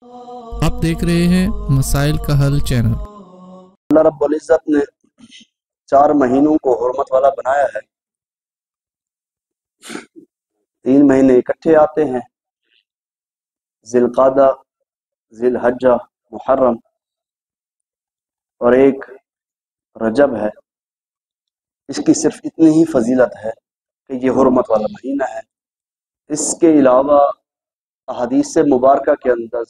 आप देख रहे हैं मसाइल का हल चैनल। अल्लाह रब्बुल इज़्ज़त ने 4 महीनों को हुर्मत वाला बनाया है। 3 महीने इकट्ठे आते हैं, ज़िलक़ादा, ज़िलहज्जा, मुहर्रम और एक रजब है। इसकी सिर्फ इतनी ही फजीलत है कि ये हुर्मत वाला महीना है। इसके अलावा अहादीस मुबारका के अंदर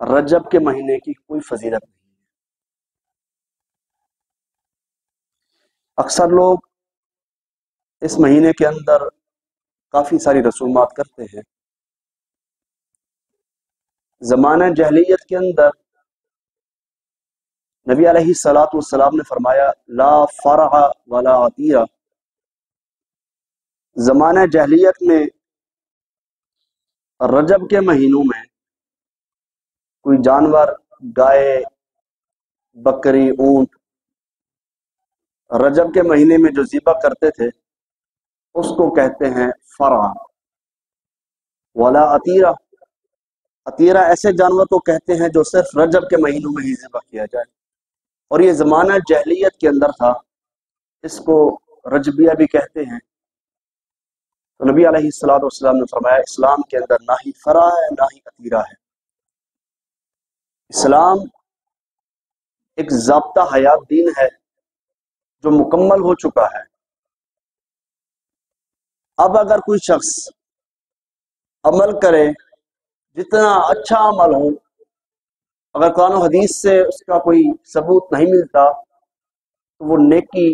रजब के महीने की कोई फजीलत नहीं है। अक्सर लोग इस महीने के अंदर काफ़ी सारी रसूमात करते हैं। ज़माना जहलियत के अंदर नबी अलैहिस्सलातु वस्सलाम ने फरमाया ला फरहा वला अतीरा। ज़माना जहलियत में रजब के महीनों में कोई जानवर, गाय, बकरी, ऊंट रजब के महीने में जो ज़िबा करते थे उसको कहते हैं फरहा। वला अतीरा, अतीरा ऐसे जानवर को कहते हैं जो सिर्फ रजब के महीनों में ही ज़िबा किया जाए, और ये ज़माना जहलियत के अंदर था। इसको रजबिया भी कहते हैं। तो नबी अलैहिस्सलातु वस्सलाम ने फरमाया इस्लाम के अंदर ना ही फरा है ना ही अतीरा है। इस्लाम एक ज़ाब्ता हयात दीन है जो मुकम्मल हो चुका है। अब अगर कोई शख्स अमल करे, जितना अच्छा अमल हो, अगर कुरान और हदीस से उसका कोई सबूत नहीं मिलता तो वो नेकी,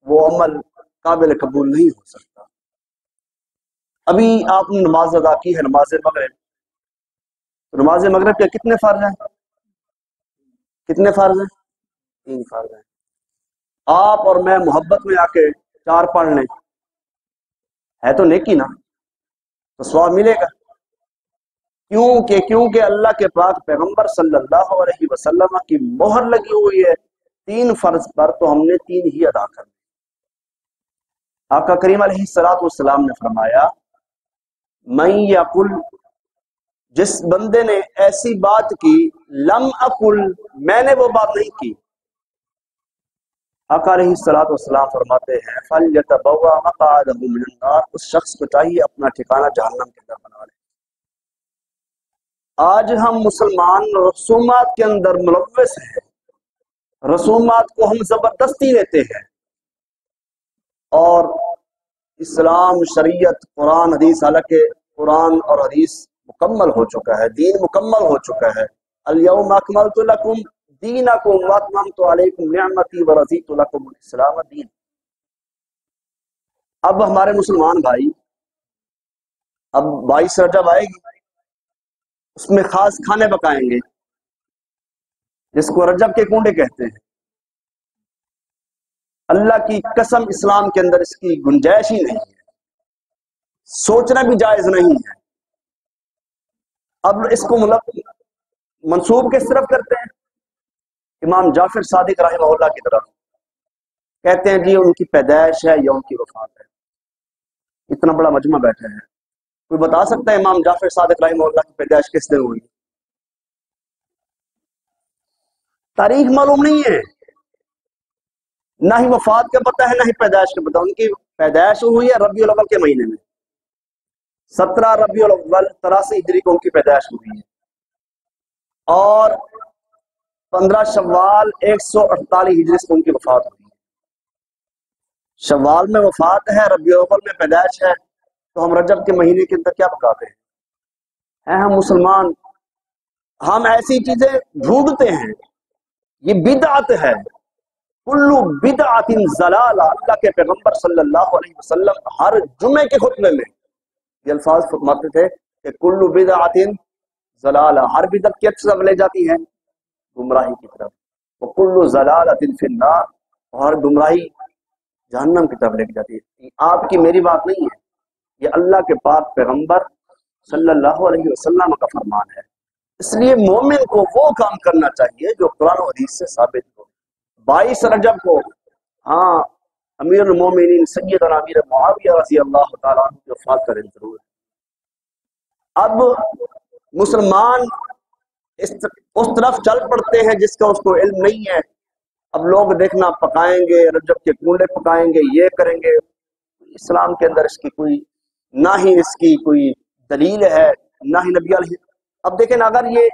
वो अमल काबिल कबूल नहीं हो सकता। अभी आपने नमाज अदा की है, नमाज मगरिब। तो नमाज मगरिब के कितने फर्ज हैं? कितने फर्ज हैं? 3 फर्ज हैं। आप और मैं मोहब्बत में आके 4 पढ़ लें, है तो नेकी ना, तो सवाब मिलेगा। क्योंकि अल्लाह के पाक पैगंबर सल्लल्लाहु अलैहि वसल्लम की मोहर लगी हुई है 3 फर्ज पर, तो हमने 3 ही अदा कर। आका करीम अलैहिस्सलातु वस्सलाम ने फरमाया मैं यकुल, जिस बंदे ने ऐसी बात की, लम अकुल, मैंने वो बात नहीं की। आका अलैहिस्सलातु वस्सलाम फरमाते हैं फल्यतबव्वा मक़अदहु मिनन नार, उस शख्स को चाहिए अपना ठिकाना जहन्नम के अंदर बना ले। आज हम मुसलमान रसूमात के अंदर मुलव्वस हैं, रसूमात को हम जबरदस्ती लेते हैं, और इस्लाम, शरीयत, कुरान, हदीस, हालांकि कुरान और हदीस मुकम्मल हो चुका है, दीन मुकम्मल हो चुका है। अल-यौम अकमलतु लकुम दीनकुम व अतममतु अलैकुम निअमती व रज़ीतु लकुमुल इस्लाम दीन। अब हमारे मुसलमान भाई, अब 22 रजब आएगी, उसमें खास खाने पकाएंगे जिसको रजब के कूंडे कहते हैं। अल्लाह की कसम, इस्लाम के अंदर इसकी गुंजाइश ही नहीं है, सोचना भी जायज नहीं है। अब इसको मंसूब किस तरफ करते हैं? इमाम जाफर सादिक रहमहुल्लाह की तरफ। कहते हैं जी उनकी पैदाइश है या उनकी वफात है। इतना बड़ा मजमा बैठा है, कोई बता सकता है इमाम जाफर सादिक रहमहुल्लाह की पैदाइश किस दिन हुई? तारीख मालूम नहीं है, ना ही वफात का पता है, ना ही पैदाइश का पता। उनकी पैदाइश हुई है रबीउल अव्वल के महीने में, 17 रबीउल अव्वल 83 हिजरी को उनकी पैदाइश हुई है, और 15 शव्वाल 148 हिजरी को उनकी वफात हुई है। शव्वाल में वफात है, रबीउल अव्वल में पैदाइश है, तो हम रजब के महीने के अंदर क्या पकाते हैं? हम मुसलमान, हम ऐसी चीजें ढूंढते हैं, ये बिदअत है। कुल्लु बिदअतिन ज़लाला, अल्लाह के पैगंबर सल्लल्लाहु अलैहि वसल्लम हर जुमे के खुतबे में ये अल्फाज फरमाते थे कि कुल्लु बिदअतिन ज़लाला, हर बिदअत किस तरफ ले जाती है? गुमराही की तरफ। वो कुल्लु ज़लालतिन फिन्नार, और गुमराही जहन्नम की तरफ लेके जाती है। आपकी मेरी बात नहीं है, ये अल्लाह के पाक पैगंबर सल्लल्लाहु अलैहि वसल्लम का फरमान है। इसलिए मोमिन को वो काम करना चाहिए जो कुरान और हदीस से साबित हो। 22 रजब को, हाँ, अमीरुल मोमिनीन सय्यदना अमीर मुआविया रज़ियल्लाहु ताला अन्हु की वफ़ात का दिन जरूर है। अब मुसलमान उस तरफ चल पड़ते हैं जिसका उसको इल्म नहीं है। अब लोग देखना पकाएंगे, रजब के कूड़े पकाएंगे, ये करेंगे। इस्लाम के अंदर इसकी कोई ना ही इसकी कोई दलील है, ना ही नबी अलैहि। अब देखें ना, अगर ये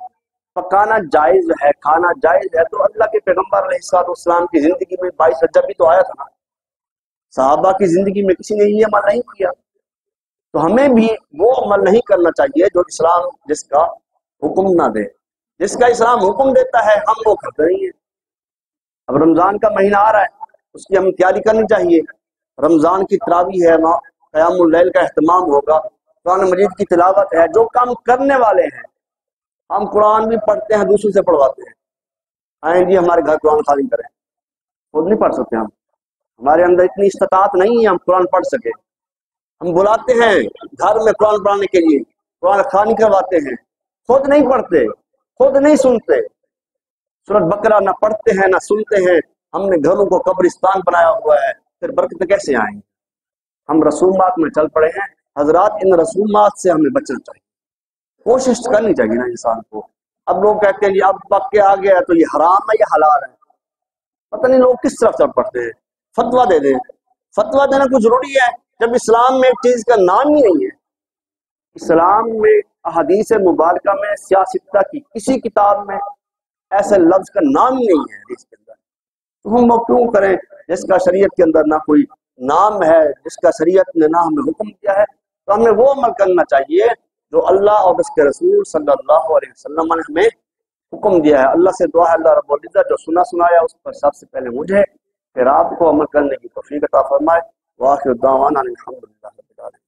पकाना जायज है, खाना जायज है, तो अल्लाह के पैगंबर अलैहिस्सलाम की जिंदगी में 22 रजब भी तो आया था ना। सहाबा की जिंदगी में किसी ने ये अमल नहीं किया, तो हमें भी वो अमल नहीं करना चाहिए जो इस्लाम जिसका हुक्म ना दे। जिसका इस्लाम हुक्म देता है हम वो करते नहीं है। अब रमजान का महीना आ रहा है, उसकी हमें तैयारी करनी चाहिए। रमजान की तरावी है, वहाँ क़यामुल लैल का अहतमाम होगा, कुरान मजीद की तिलावत है। जो काम करने वाले हैं, हम कुरान भी पढ़ते हैं, दूसरों से पढ़वाते हैं। आए जी हमारे घर कुरान खाली करें, खुद नहीं पढ़ सकते हम, हमारे अंदर इतनी इस्तात नहीं है हम कुरान पढ़ सके। हम बुलाते हैं घर में कुरान पढ़ाने के लिए, कुरान खानी करवाते हैं, खुद नहीं पढ़ते, खुद नहीं सुनते। सूरत बकरा ना पढ़ते हैं ना सुनते हैं। हमने घरों को कब्रिस्तान बनाया हुआ है, फिर बरकत कैसे आएंगे? हम रसूमात में चल पड़े हैं। हजरात, इन रसूमात से हमें बचना चाहिए, कोशिश करनी चाहिए ना इंसान को। अब लोग कहते हैं जी अब पक के आ गया तो ये हराम है, ये हलाल है। पता नहीं लोग किस तरफ चल पड़ते हैं। फतवा दे दें, फतवा देना कुछ जरूरी है जब इस्लाम में एक चीज का नाम ही नहीं है। इस्लाम में अहदीस मुबारका में सियासत की किसी किताब में ऐसे लफ्ज का नाम ही नहीं है हदीस के अंदर। तो हम वो क्यों करें जिसका शरीयत के अंदर ना कोई नाम है, जिसका शरीयत ने ना हमें हुक्म दिया है। तो हमें वो अमल करना चाहिए जो अल्लाह और उसके रसूल सल्लल्लाहु अलैहि वसल्लम ने हमें हुक्म दिया है। अल्लाह से दुआ है अल्लाह रब्बुल इज्जत जो सुना सुनाया उस पर सबसे पहले मुझे फिर आपको अमल करने की तौफीक अता फरमाए। वाखिर दावाना अनिल हम्दुलिल्लाहि रब्बिल आलमीन।